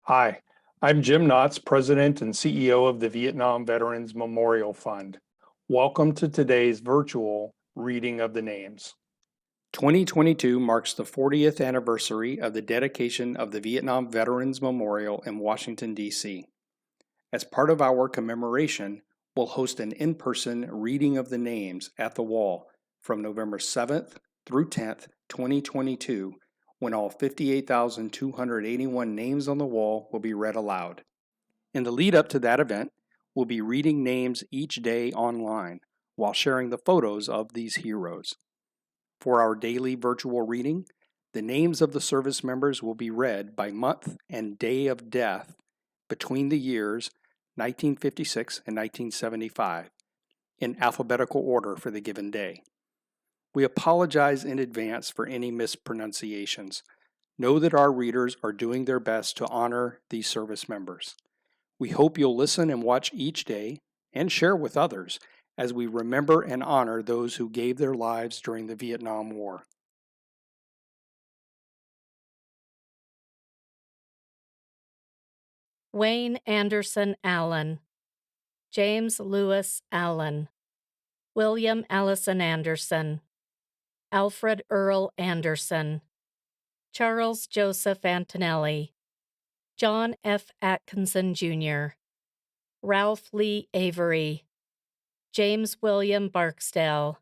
Hi, I'm Jim Knotts, President and CEO of the Vietnam Veterans Memorial Fund. Welcome to today's virtual reading of the names. 2022 marks the 40th anniversary of the dedication of the Vietnam Veterans Memorial in Washington, D.C. As part of our commemoration, we'll host an in-person reading of the names at the wall from November 7th through 10th, 2022, when all 58,281 names on the wall will be read aloud. In the lead up to that event, we'll be reading names each day online while sharing the photos of these heroes. For our daily virtual reading, the names of the service members will be read by month and day of death between the years 1956 and 1975 in alphabetical order for the given day. We apologize in advance for any mispronunciations. Know that our readers are doing their best to honor these service members. We hope you'll listen and watch each day and share with others as we remember and honor those who gave their lives during the Vietnam War. Wayne Anderson Allen, James Lewis Allen, William Allison Anderson, Alfred Earl Anderson, Charles Joseph Antonelli, John F. Atkinson, Jr., Ralph Lee Avery, James William Barksdale,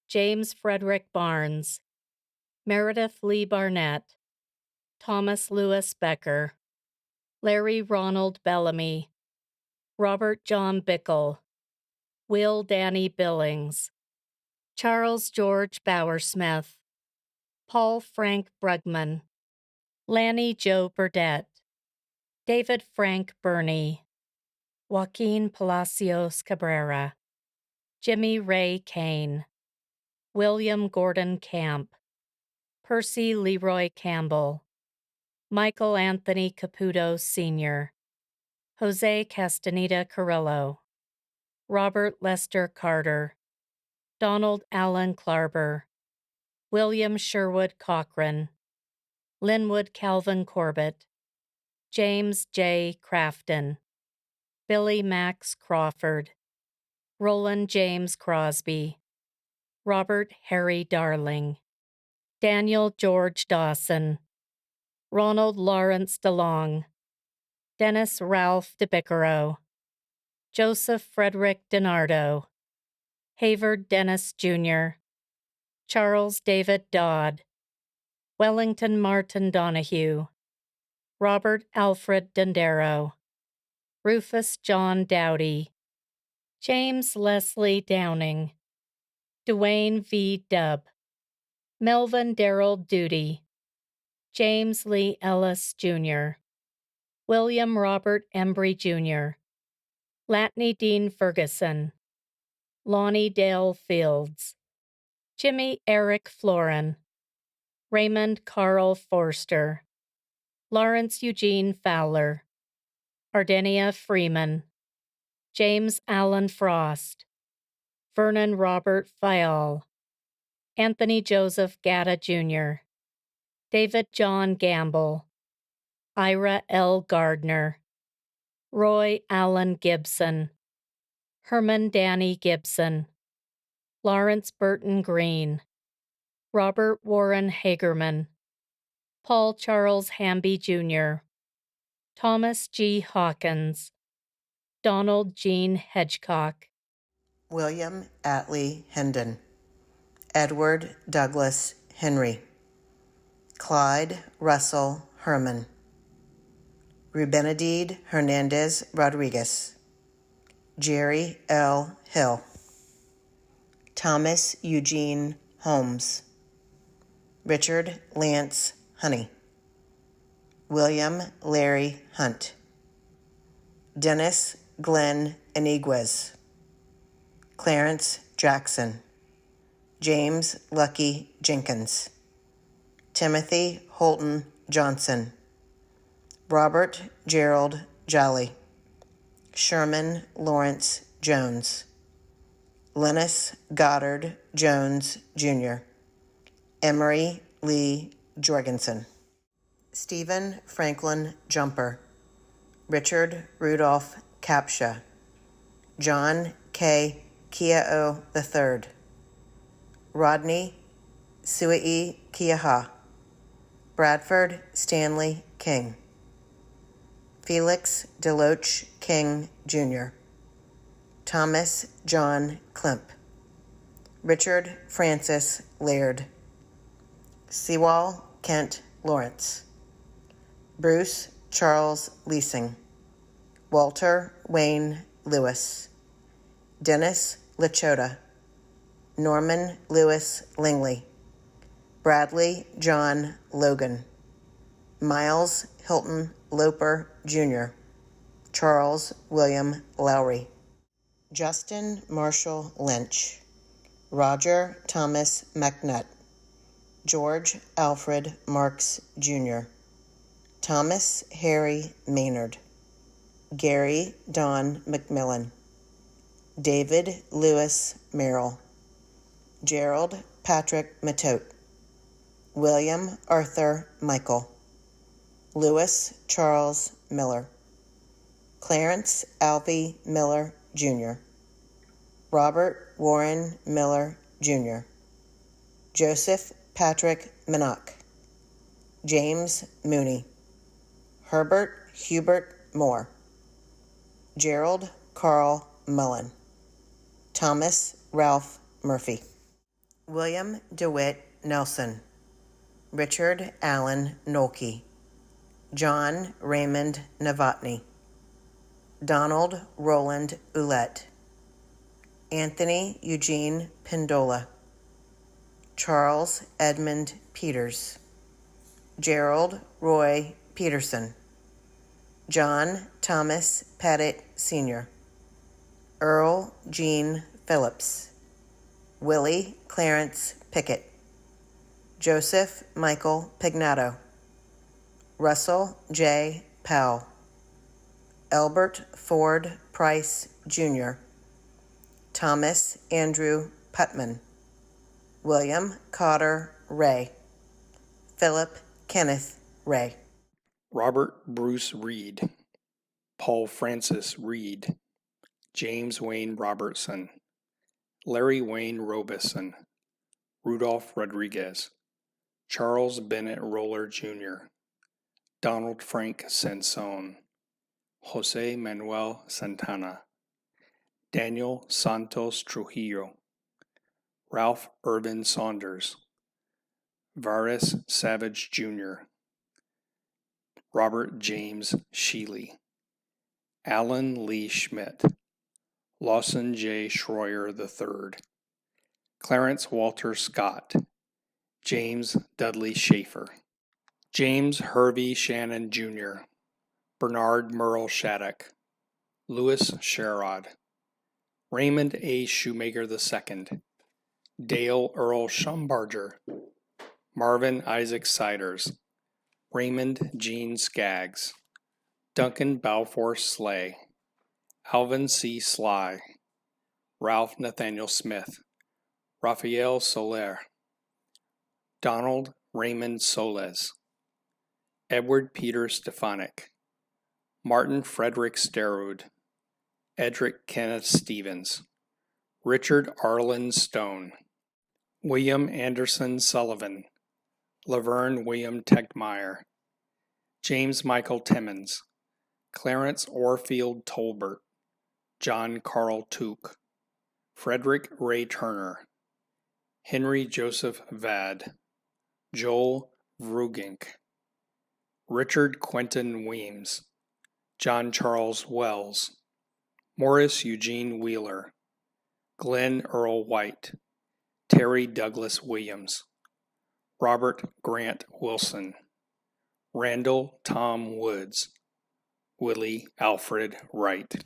James Frederick Barnes, Meredith Lee Barnett, Thomas Lewis Becker, Larry Ronald Bellamy, Robert John Bickle, Will Danny Billings, Charles George Bowersmith, Paul Frank Brugman, Lanny Joe Burdett, David Frank Burney, Joaquin Palacios Cabrera, Jimmy Ray Kane, William Gordon Camp, Percy Leroy Campbell, Michael Anthony Caputo Sr., Jose Castaneda Carrillo, Robert Lester Carter, Donald Allen Clarber, William Sherwood Cochran, Linwood Calvin Corbett, James J. Crafton, Billy Max Crawford, Roland James Crosby, Robert Harry Darling, Daniel George Dawson, Ronald Lawrence DeLong, Dennis Ralph DeBiccaro, Joseph Frederick DiNardo, Havard Dennis Jr., Charles David Dodd, Wellington Martin Donahue, Robert Alfred Dondero, Rufus John Dowdy, James Leslie Downing, Dwayne V. Dubb, Melvin Darrell Duty, James Lee Ellis Jr., William Robert Embry Jr., Latney Dean Ferguson, Lonnie Dale Fields, Jimmy Eric Florin, Raymond Carl Forster, Lawrence Eugene Fowler, Ardenia Freeman, James Allen Frost, Vernon Robert Fayal, Anthony Joseph Gatta Jr., David John Gamble, Ira L. Gardner, Roy Allen Gibson, Herman Danny Gibson, Lawrence Burton Green, Robert Warren Hagerman, Paul Charles Hamby Jr., Thomas G. Hawkins, Donald Jean Hedgecock, William Atlee Hendon, Edward Douglas Henry, Clyde Russell Herman, Rubenadid Hernandez Rodriguez, Jerry L. Hill, Thomas Eugene Holmes, Richard Lance Honey, William Larry Hunt, Dennis Glenn Iniguez, Clarence Jackson, James Lucky Jenkins, Timothy Holton Johnson, Robert Gerald Jolly, Sherman Lawrence Jones, Lennis Goddard Jones, Jr., Emery Lee Jorgensen, Stephen Franklin Jumper, Richard Rudolph Capsha, John K. Kiao III, Rodney Suai Kiaha, Bradford Stanley King, Felix Deloach King, Jr., Thomas John Klemp, Richard Francis Laird, Sewall Kent Lawrence, Bruce Charles Leasing, Walter Wayne Lewis, Dennis Lachota, Norman Lewis Langley, Bradley John Logan, Miles Hilton Loper, Jr., Charles William Lowry, Justin Marshall Lynch, Roger Thomas McNutt, George Alfred Marks, Jr., Thomas Harry Maynard, Gary Don McMillan, David Lewis Merrill, Gerald Patrick Matote, William Arthur Michael, Lewis Charles Miller, Clarence Alvey Miller, Jr., Robert Warren Miller, Jr., Joseph Patrick Minock, James Mooney, Herbert Hubert Moore, Gerald Carl Mullen, Thomas Ralph Murphy, William DeWitt Nelson, Richard Allen Nolke, John Raymond Novotny, Donald Roland Ouellette, Anthony Eugene Pendola, Charles Edmund Peters, Gerald Roy Peterson, John Thomas Pettit Sr., Earl Gene Phillips, Willie Clarence Pickett, Joseph Michael Pignato, Russell J. Powell, Albert Ford Price, Jr., Thomas Andrew Putman, William Cotter Ray, Philip Kenneth Ray, Robert Bruce Reed, Paul Francis Reed, James Wayne Robertson, Larry Wayne Robeson, Rudolph Rodriguez, Charles Bennett Roller Jr., Donald Frank Sansone, Jose Manuel Santana, Daniel Santos Trujillo, Ralph Urban Saunders, Varus Savage Jr., Robert James Sheely, Alan Lee Schmidt, Lawson J. Schroyer III, Clarence Walter Scott, James Dudley Schaefer, James Hervey Shannon Jr., Bernard Merle Shattuck, Louis Sherrod, Raymond A. Shoemaker II, Dale Earl Schumbarger, Marvin Isaac Siders, Raymond Gene Skaggs, Duncan Balfour Slay, Alvin C. Sly, Ralph Nathaniel Smith, Raphael Soler, Donald Raymond Soles, Edward Peter Stefanik, Martin Frederick Sterud, Edric Kenneth Stevens, Richard Arlen Stone, William Anderson Sullivan, Laverne William Tegmeyer, James Michael Timmons, Clarence Orfield Tolbert, John Carl Tuke, Frederick Ray Turner, Henry Joseph Vad, Joel Vrugink, Richard Quentin Weems, John Charles Wells, Morris Eugene Wheeler, Glenn Earl White, Terry Douglas Williams, Robert Grant Wilson, Randall Tom Woods, Willie Alfred Wright.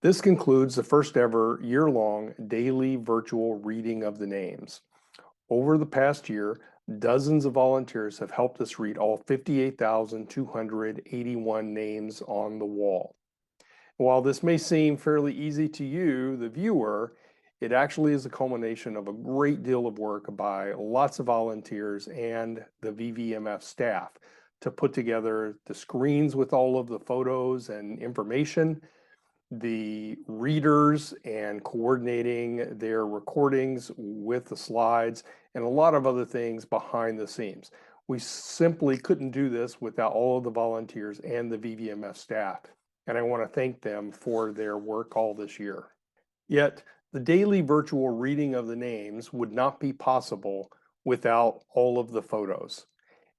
This concludes the first ever year-long daily virtual reading of the names. Over the past year, dozens of volunteers have helped us read all 58,281 names on the wall. While this may seem fairly easy to you, the viewer, it actually is a culmination of a great deal of work by lots of volunteers and the VVMF staff to put together the screens with all of the photos and information, the readers and coordinating their recordings with the slides, and a lot of other things behind the scenes. We simply couldn't do this without all of the volunteers and the VVMF staff, and I want to thank them for their work all this year. Yet, the daily virtual reading of the names would not be possible without all of the photos.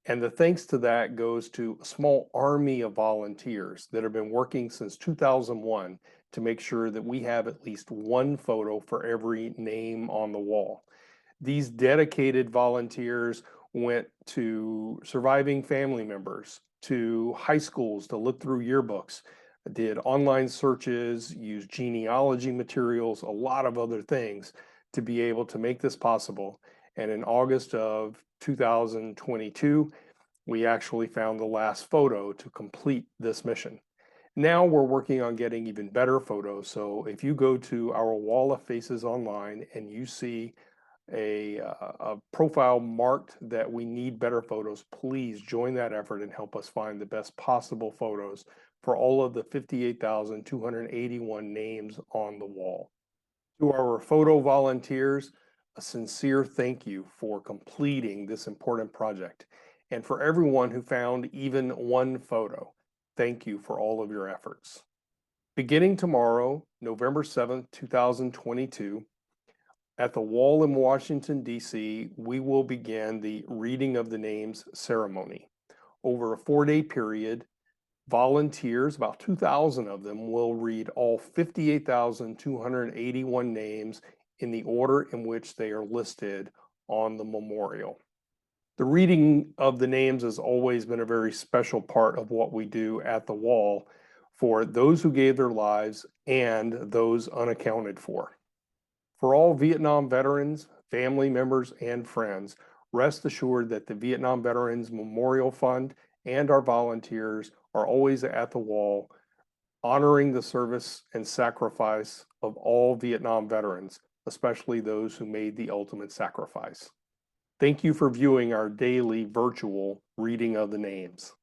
And the thanks to that goes to a small army of volunteers that have been working since 2001 to make sure that we have at least one photo for every name on the wall. These dedicated volunteers went to surviving family members, to high schools to look through yearbooks, did online searches, used genealogy materials, a lot of other things to be able to make this possible. And in August of 2022, we actually found the last photo to complete this mission. Now we're working on getting even better photos. So if you go to our Wall of Faces online and you see a profile marked that we need better photos, please join that effort and help us find the best possible photos for all of the 58,281 names on the wall. To our photo volunteers, a sincere thank you for completing this important project. And for everyone who found even one photo, thank you for all of your efforts. Beginning tomorrow, November 7th, 2022, at the Wall in Washington, D.C., we will begin the Reading of the Names ceremony. Over a 4-day period, volunteers, about 2,000 of them, will read all 58,281 names in the order in which they are listed on the memorial. The reading of the names has always been a very special part of what we do at the Wall for those who gave their lives and those unaccounted for. For all Vietnam veterans, family members, and friends, rest assured that the Vietnam Veterans Memorial Fund and our volunteers are always at the Wall, honoring the service and sacrifice of all Vietnam veterans, especially those who made the ultimate sacrifice. Thank you for viewing our daily virtual reading of the names.